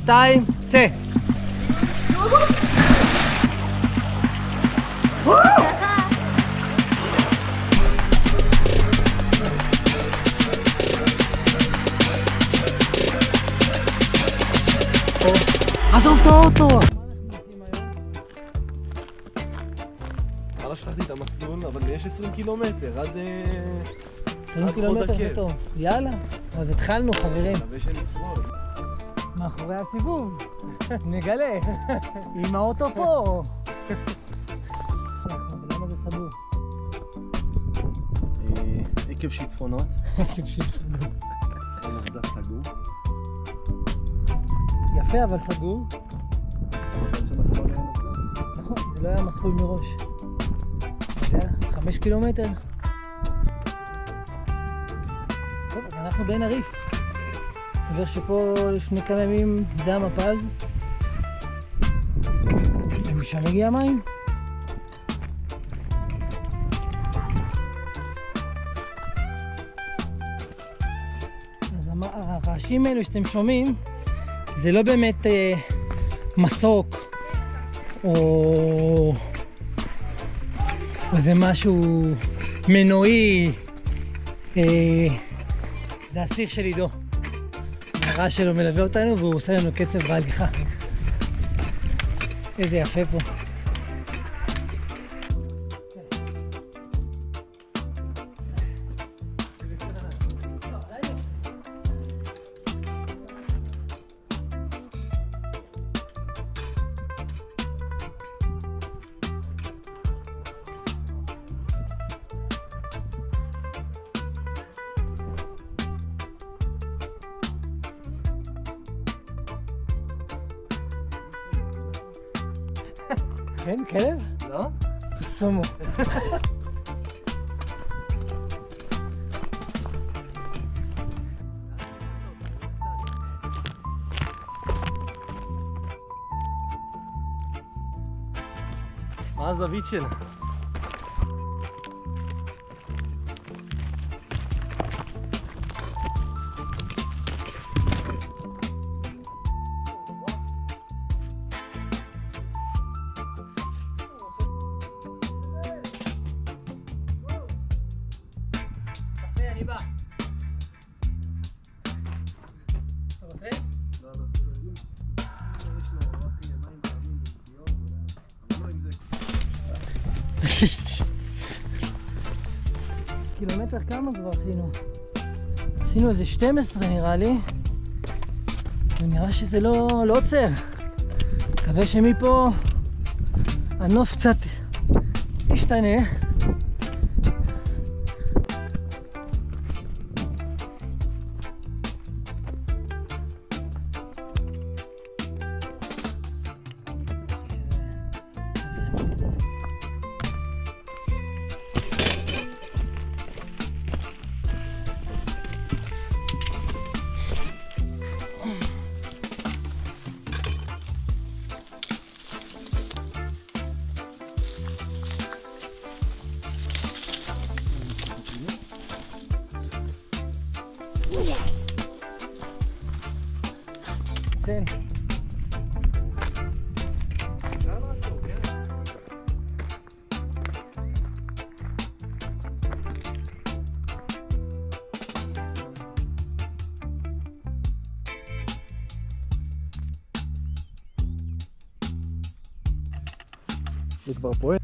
2, צא. עזוב את האוטו! לא שכחתי את המסלול, אבל יש 20 קילומטר עד 20 קילומטר זה טוב. יאללה, אז התחלנו חברים. מקווה שנצרוד. מאחורי הסיבוב, נגלה. עם האוטו פה. למה זה סגור? עקב שיטפונות. עקב שיטפונות. המרדף סגור. יפה אבל סגור. נכון, זה לא היה מסלול מראש. יאללה, 5 קילומטר. טוב, אז אנחנו בעין הריף. מסתבר שפה לפני כמה ימים זה המפל. ומשם הגיע המים. אז הרעשים האלו שאתם שומעים, זה לא באמת מסוק או זה משהו מנועי. זה הסיר של עידו. הרעש שלו מלווה אותנו והוא עושה לנו קצב בהליכה. איזה יפה פה. כן, כלב? לא? סומו. מה הזווית שלה? אני בא. אתה רוצה? לא, לא, יש לו רק מים פעמים בדיוק, אבל לא עם זה. קילומטר כמה כבר עשינו? עשינו איזה 12 נראה לי. ונראה שזה לא עוצר. מקווה שמפה הנוף קצת ישתנה. צל. זה כבר פועל.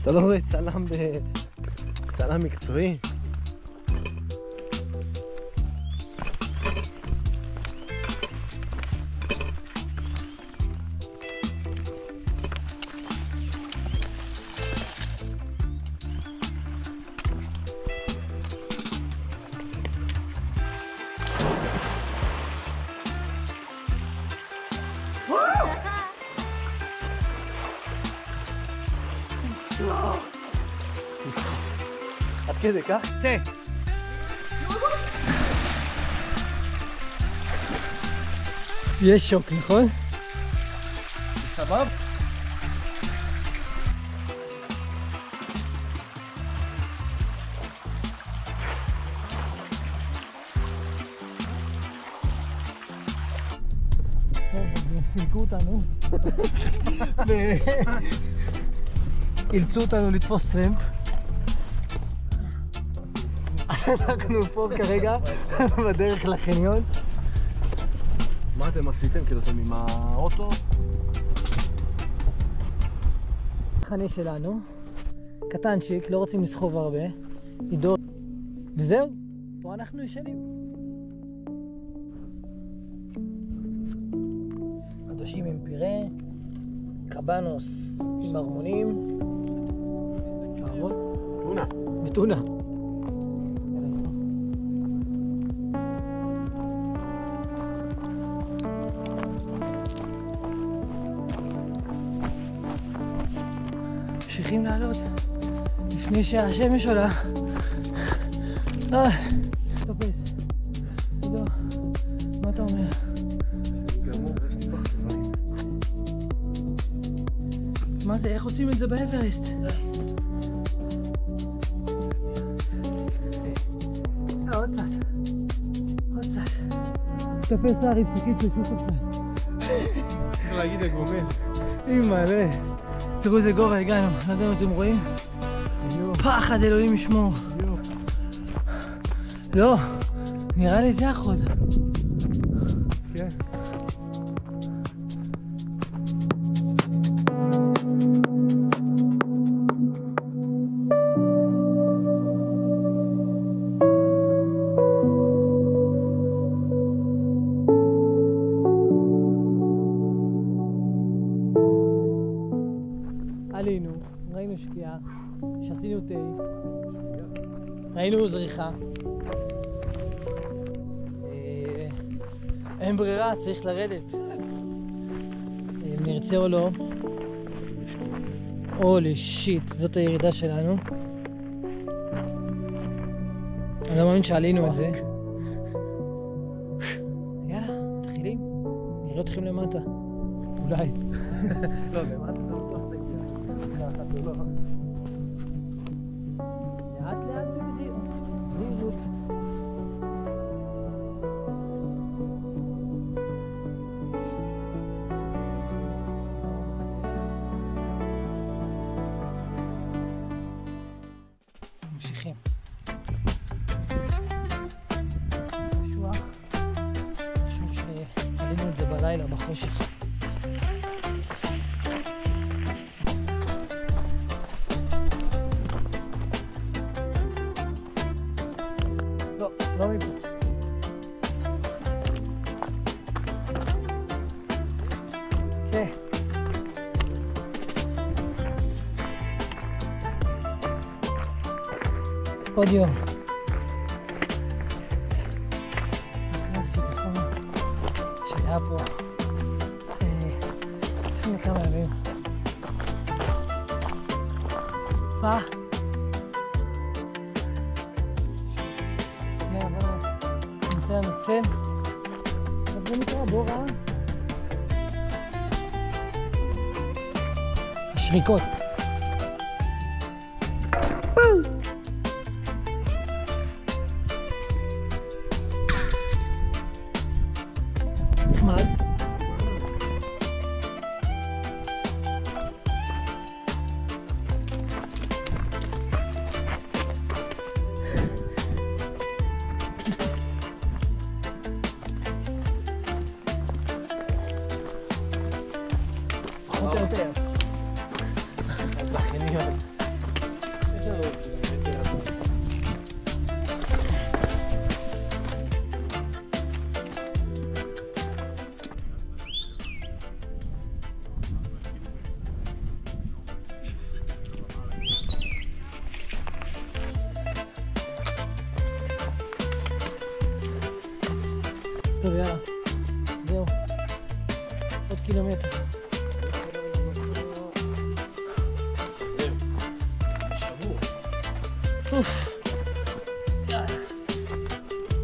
אתה לא רואה צלם מקצועי? עד כדי כך? צא. יש שוק, נכון? סבב? אותנו. ואילצו אותנו לתפוס טרמפ. אנחנו פה כרגע בדרך לחניון. מה אתם עשיתם? כאילו אתם עם האוטו? חנה שלנו, קטנצ'יק, לא רוצים לסחוב הרבה, עידו, וזהו, פה אנחנו ישנים. עדשים עם פירה, קבנוס עם ארמונים, טונה. וטונה. ממשיכים לעלות לפני שהשמש עולה. תופס. עידו, מה אתה אומר? גמור, יש לי כבר חברים. מה זה? איך עושים את זה באברסט? עוד קצת. עוד קצת. תופס ארי, פסיקית של שוק הפסק. צריך להגיד הגומז. אימא'לה. תראו איזה גובה הגענו, לא יודע אם אתם רואים? פחד אלוהים ישמור. לא, נראה לי זה החוד. כן. עלינו, ראינו שקיעה, שתינו תה, ראינו זריחה. אין ברירה, צריך לרדת. אם נרצה או לא. הולי שיט, זאת הירידה שלנו. אני לא מאמין שעלינו את זה. יאללה, מתחילים. נראה אתכם למטה. אולי. לא, למטה אתה בטוח תגיע. לא. לאט לאט ובזהירות. זהירות. ממשיכים. קשוח. חשוב שעלינו את זה בלילה בחושך. לא מפה. כן. עוד יום. אחרי השיטפון שהיה פה לפני כמה ימים. מה? נמצא לנו צל. זה נקרא בור רע. השריקות. נחמד. פחות או יותר. בחניון. יש לנו קילומטר. טוב, יאללה. זהו. עוד קילומטר.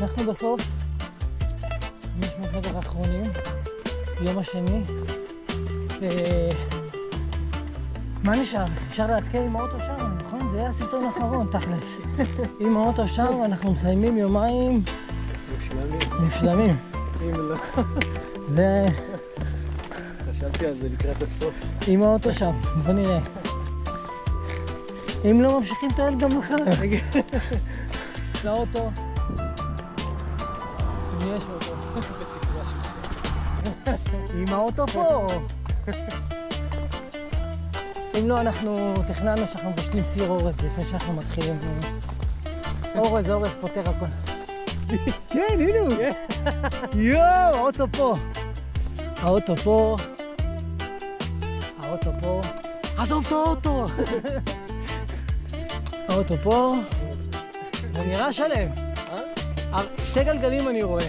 אנחנו בסוף 500 מטר האחרונים, יום השני. מה נשאר? אפשר להתקל עם האוטו שם, נכון? זה היה הסרטון האחרון, תכלס. עם האוטו שם אנחנו מסיימים יומיים מושלמים. מושלמים. אם לא. זה... חשבתי על זה לקראת הסוף. אם האוטו שם, בוא נראה. אם לא ממשיכים לטייל גם מחר. לאוטו. אם יש אוטו. בתקווה שלך. אם האוטו פה. אם לא, אנחנו תכננו שאנחנו מבשלים סיר אורז לפני שאנחנו מתחילים. אורז פותר הכל. כן, הנה הוא. יואו, האוטו פה. האוטו פה. האוטו פה. עזוב את האוטו! האוטו פה. זה נראה שלם. שתי גלגלים אני רואה.